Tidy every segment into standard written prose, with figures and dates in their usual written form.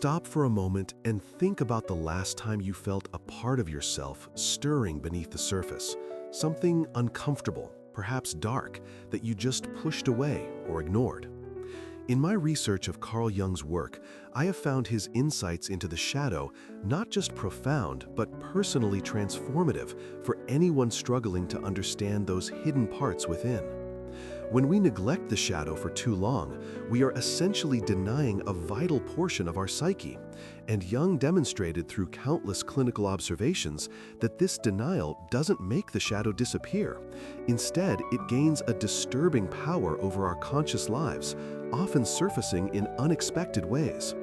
Stop for a moment and think about the last time you felt a part of yourself stirring beneath the surface, something uncomfortable, perhaps dark, that you just pushed away or ignored. In my research of Carl Jung's work, I have found his insights into the shadow not just profound, but personally transformative for anyone struggling to understand those hidden parts within. When we neglect the shadow for too long, we are essentially denying a vital portion of our psyche, and Jung demonstrated through countless clinical observations that this denial doesn't make the shadow disappear. Instead, it gains a disturbing power over our conscious lives, often surfacing in unexpected ways.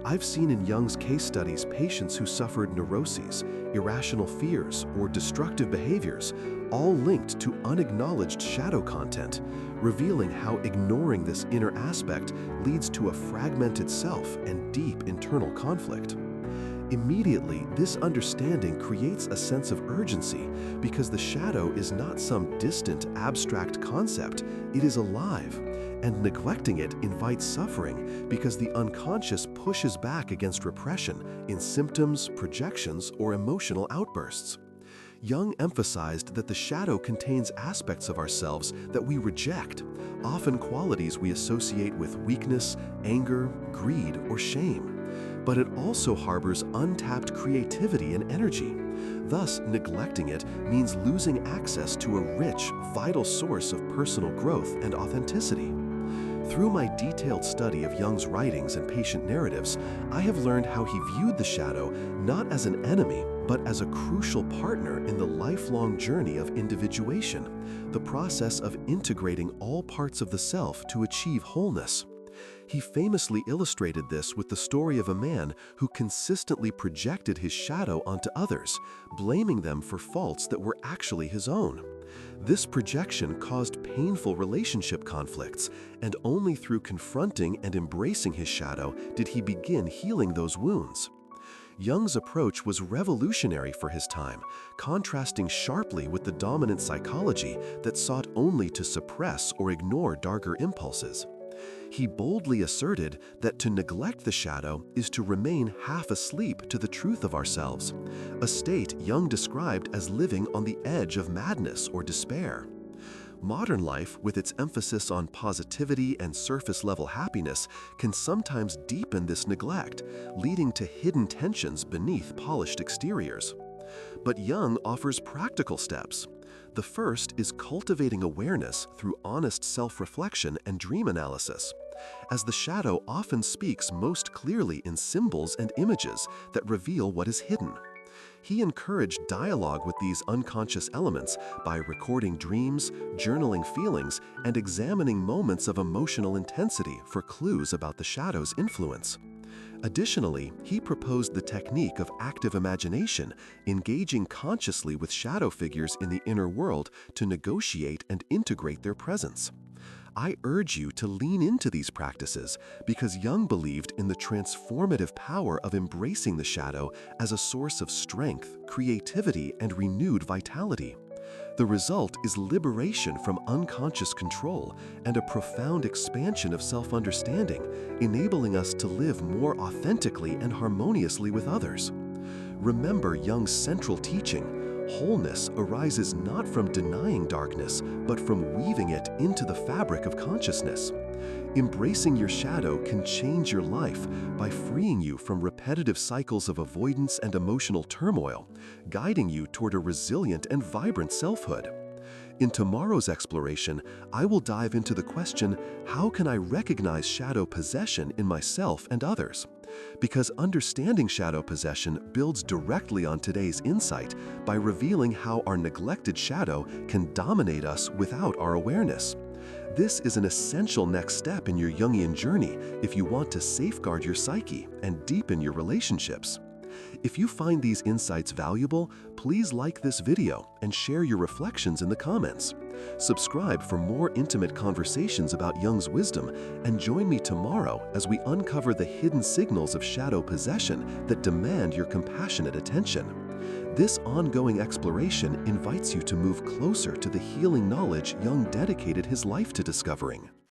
I've seen in Jung's case studies patients who suffered neuroses, irrational fears, or destructive behaviors, all linked to unacknowledged shadow content, revealing how ignoring this inner aspect leads to a fragmented self and deep internal conflict. Immediately, this understanding creates a sense of urgency because the shadow is not some distant, abstract concept, it is alive. And neglecting it invites suffering because the unconscious pushes back against repression in symptoms, projections, or emotional outbursts. Jung emphasized that the shadow contains aspects of ourselves that we reject, often qualities we associate with weakness, anger, greed, or shame. But it also harbors untapped creativity and energy. Thus, neglecting it means losing access to a rich, vital source of personal growth and authenticity. Through my detailed study of Jung's writings and patient narratives, I have learned how he viewed the shadow not as an enemy, but as a crucial partner in the lifelong journey of individuation, the process of integrating all parts of the self to achieve wholeness. He famously illustrated this with the story of a man who consistently projected his shadow onto others, blaming them for faults that were actually his own. This projection caused painful relationship conflicts, and only through confronting and embracing his shadow did he begin healing those wounds. Jung's approach was revolutionary for his time, contrasting sharply with the dominant psychology that sought only to suppress or ignore darker impulses. He boldly asserted that to neglect the shadow is to remain half asleep to the truth of ourselves, a state Jung described as living on the edge of madness or despair. Modern life, with its emphasis on positivity and surface-level happiness, can sometimes deepen this neglect, leading to hidden tensions beneath polished exteriors. But Jung offers practical steps. The first is cultivating awareness through honest self-reflection and dream analysis, as the shadow often speaks most clearly in symbols and images that reveal what is hidden. He encouraged dialogue with these unconscious elements by recording dreams, journaling feelings, and examining moments of emotional intensity for clues about the shadow's influence. Additionally, he proposed the technique of active imagination, engaging consciously with shadow figures in the inner world to negotiate and integrate their presence. I urge you to lean into these practices because Jung believed in the transformative power of embracing the shadow as a source of strength, creativity, and renewed vitality. The result is liberation from unconscious control and a profound expansion of self-understanding, enabling us to live more authentically and harmoniously with others. Remember Jung's central teaching: wholeness arises not from denying darkness, but from weaving it into the fabric of consciousness. Embracing your shadow can change your life by freeing you from repetitive cycles of avoidance and emotional turmoil, guiding you toward a resilient and vibrant selfhood. In tomorrow's exploration, I will dive into the question, how can I recognize shadow possession in myself and others? Because understanding shadow possession builds directly on today's insight by revealing how our neglected shadow can dominate us without our awareness. This is an essential next step in your Jungian journey if you want to safeguard your psyche and deepen your relationships. If you find these insights valuable, please like this video and share your reflections in the comments. Subscribe for more intimate conversations about Jung's wisdom, and join me tomorrow as we uncover the hidden signals of shadow possession that demand your compassionate attention. This ongoing exploration invites you to move closer to the healing knowledge Jung dedicated his life to discovering.